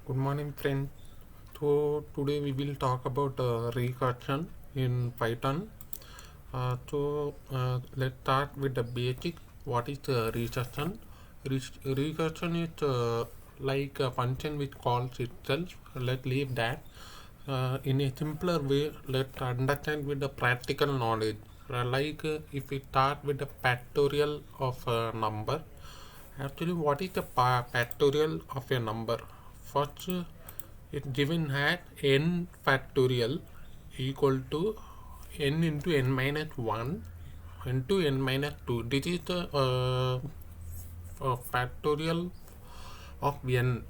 Good morning, friends. So today we will talk about recursion in Python. Let's start with the basic. What is recursion? Recursion is like a function which calls itself. Let's leave that. In a simpler way, let's understand with the practical knowledge. If we start with the factorial of a number. Actually, what is the factorial of a number? First, it given at n factorial equal to n into n minus 1 into n minus 2. This is the factorial of n.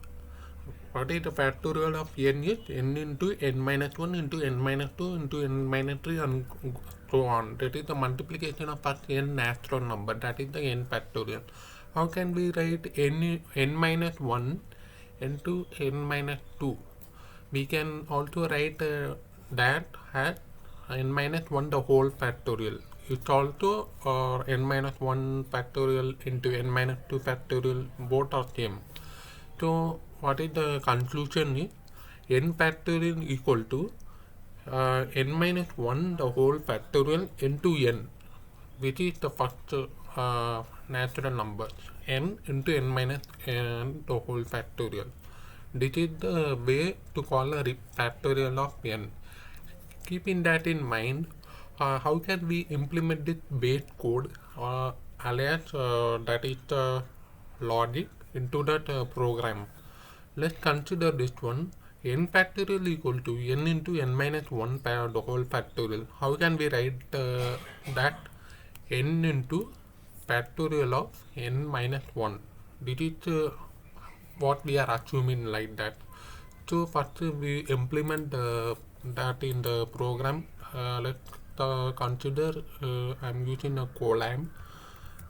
What is the factorial of n is n into n minus 1 into n minus 2 into n minus 3 and so on. That is the multiplication of first n natural number. That is the n factorial. How can we write n minus 1 into n minus 2? We can also write that as n minus 1 the whole factorial. It's also n minus 1 factorial into n minus 2 factorial, both are same. So what is the conclusion is n factorial equal to n minus 1 the whole factorial into n, which is the first natural numbers, n into n minus n the whole factorial. This is the way to call a factorial of n. Keeping that in mind, how can we implement this base code alias that is the logic into that program? Let's consider this one. N factorial equal to n into n minus 1 the whole factorial. How can we write that n into factorial of n minus 1? This is what we are assuming like that. So first we implement that in the program. Let's consider I'm using a Golang,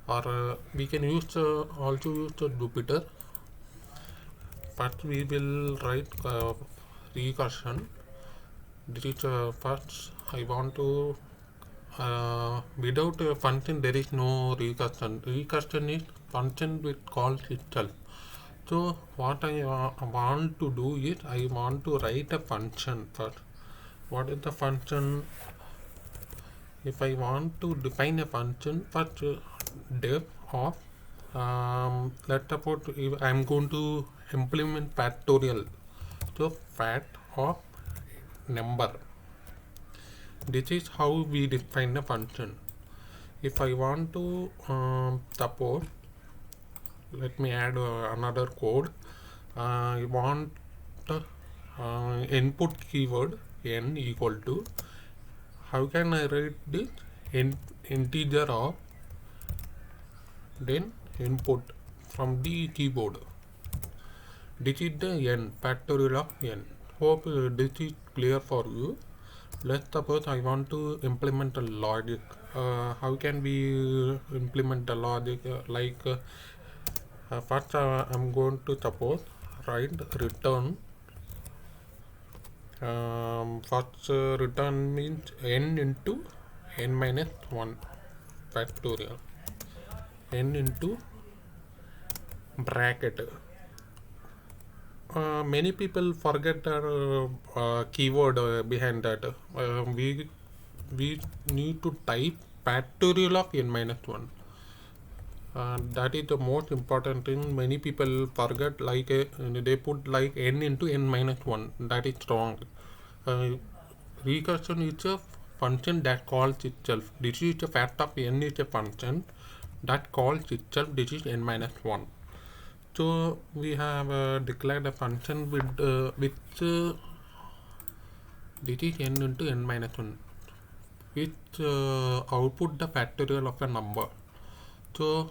or we can use also use Jupyter. First we will write recursion. This is first I want to without a function there is no recursion. Recursion is function which calls itself. So what I want to do is I want to write a function first. What is the function? If I want to define a function, first def of let's suppose if I'm going to implement factorial. So fact of number. This is how we define a function. If I want to suppose, let me add another code. I want input keyword n equal to, how can I write this, integer of then input from the keyboard. This is the n factorial of n. Hope this is clear for you. Let's suppose I want to implement a logic. How can we implement the logic? First I'm going to suppose write return. First return means n into n minus 1 factorial, n into bracket. Many people forget the keyword behind that. We need to type factorial of n minus 1. That is the most important thing. Many people forget, like they put like n into n minus 1. That is wrong. Recursion is a function that calls itself. This is the fact of n is a function that calls itself. This is n minus 1. So we have declared a function with which this is n into n minus 1, which output the factorial of a number. So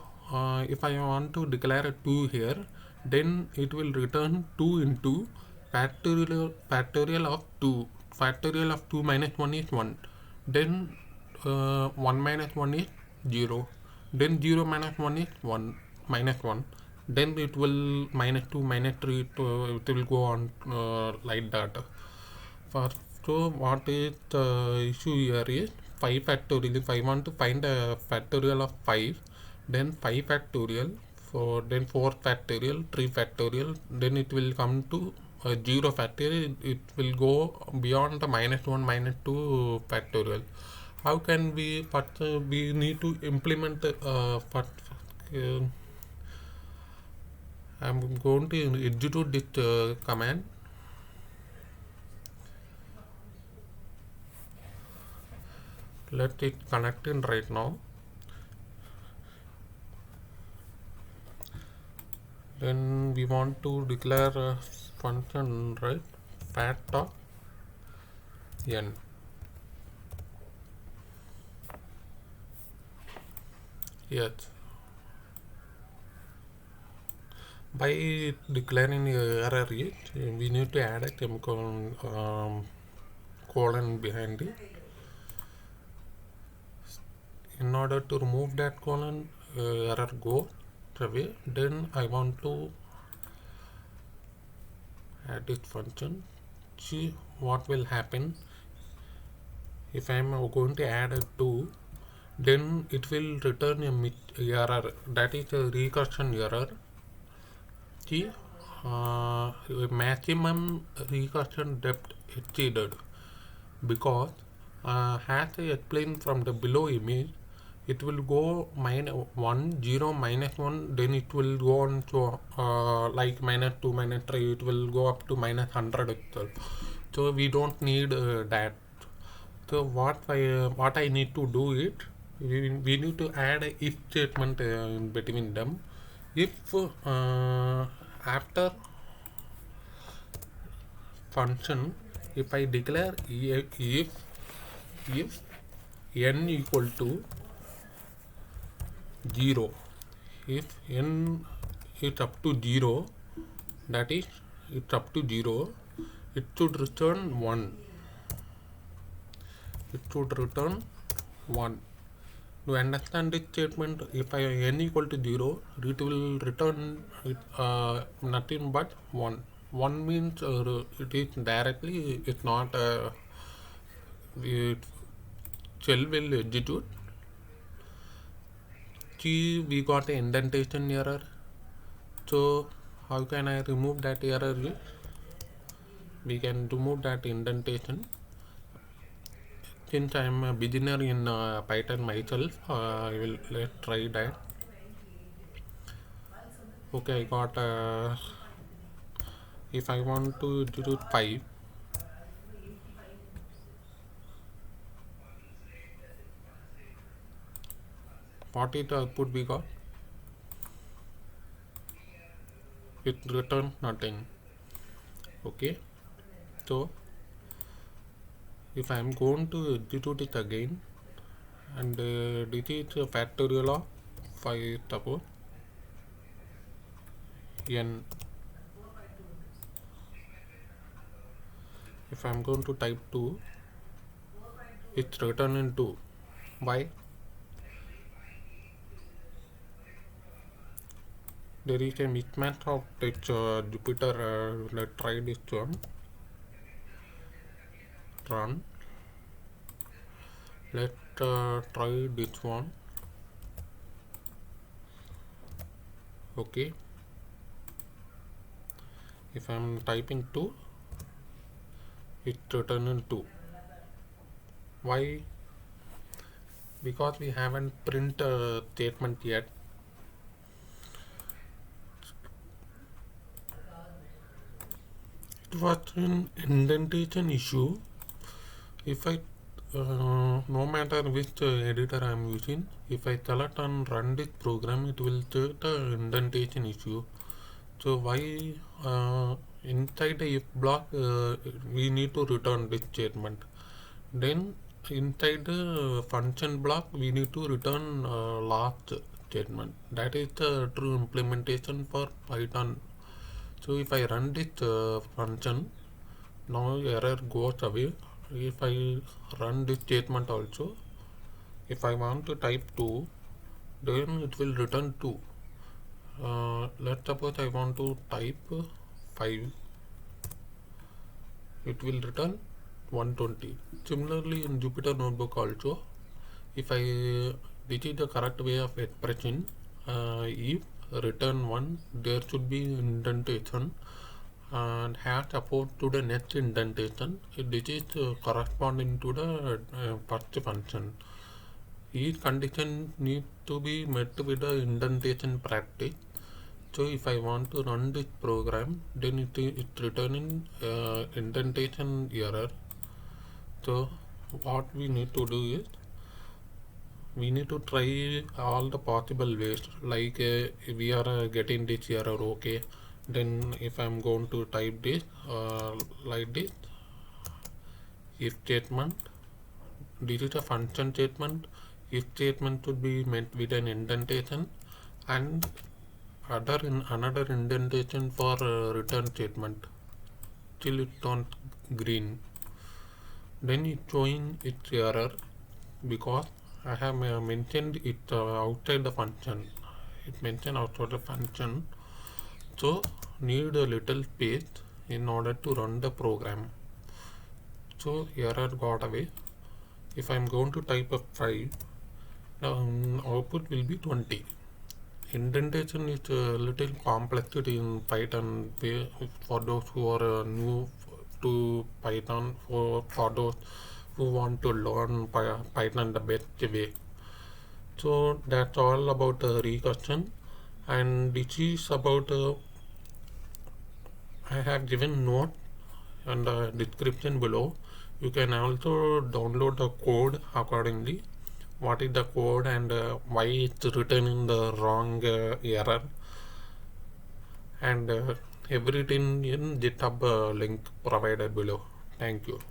if I want to declare a 2 here, then it will return 2 into factorial of 2. Factorial of 2 minus 1 is 1. Then 1 minus 1 is 0. Then 0 minus 1 is 1 minus 1. Then it will minus 2 minus 3, it will go on like that. So what is the issue here is 5 factorial. If I want to find a factorial of 5, then 5 factorial, then 4 factorial, 3 factorial, then it will come to 0 factorial, it will go beyond the -1 -2 factorial. How can we, but we need to implement I'm going to execute this command. Let it connect in right now. Then we want to declare a function, right? Fat of n. Yes. By declaring error rate, we need to add a colon behind it. In order to remove that colon, error go away. Then I want to add this function. See what will happen if I am going to add a 2. Then it will return a error, that is a recursion error. See, maximum recursion depth exceeded, because as I explained from the below image, it will go -1, 0, -1, then it will go on to like -2, -3, it will go up to -100 itself. So we don't need that. So what I need to do is, we need to add a if statement in between them. If after function, if I declare if n equal to 0, if n is up to 0, that is it's up to 0, it should return 1. It should return 1. To understand this statement, if I n equal to 0, it will return nothing but 1. 1 means it is directly, it's not shell will execute. See, we got an indentation error. So how can I remove that error? We can remove that indentation. Since I am a beginner in Python myself, I will let's try that. Okay, I got if I want to do 5, what is the output we got? It returns nothing. Okay, so if I am going to execute it again, and this is a factorial of 5, suppose n. If I am going to type 2, it's written in 2. Why? There is a mismatch of this Jupyter. Let's try this one. Run. Let's try this one. Okay. If I am typing 2, it's written in 2. Why? Because we haven't print statement yet. It was an indentation issue. If I no matter which editor I am using, if I select and run this program, it will check the indentation issue. So why inside the if block we need to return this statement. Then inside the function block we need to return last statement. That is the true implementation for Python. So if I run this function, now error goes away. If I run this statement also, if I want to type 2, then it will return 2. Let's suppose I want to type 5, it will return 120. Similarly in Jupyter Notebook also, if this is the correct way of expressing, if return 1, there should be indentation, and has support to the next indentation. This is corresponding to the first function. Each condition needs to be met with the indentation practice. So if I want to run this program, then it's returning indentation error. So what we need to do is we need to try all the possible ways, like we are getting this error. Okay, then if I'm going to type this like this, if statement, this is a function statement. If statement should be met with an indentation and another indentation for return statement till it turns green. Then it's showing its error because I have mentioned it outside the function. It mentioned outside the function, so need a little space in order to run the program. So error got away. If I'm going to type a 5, output will be 20. Indentation is a little complex in Python for those who are new to Python, for those who want to learn Python the best way. So that's all about recursion, and this is about I have given note and the description below. You can also download the code accordingly. What is the code and why it's returning the wrong error, and everything in GitHub link provided below. Thank you.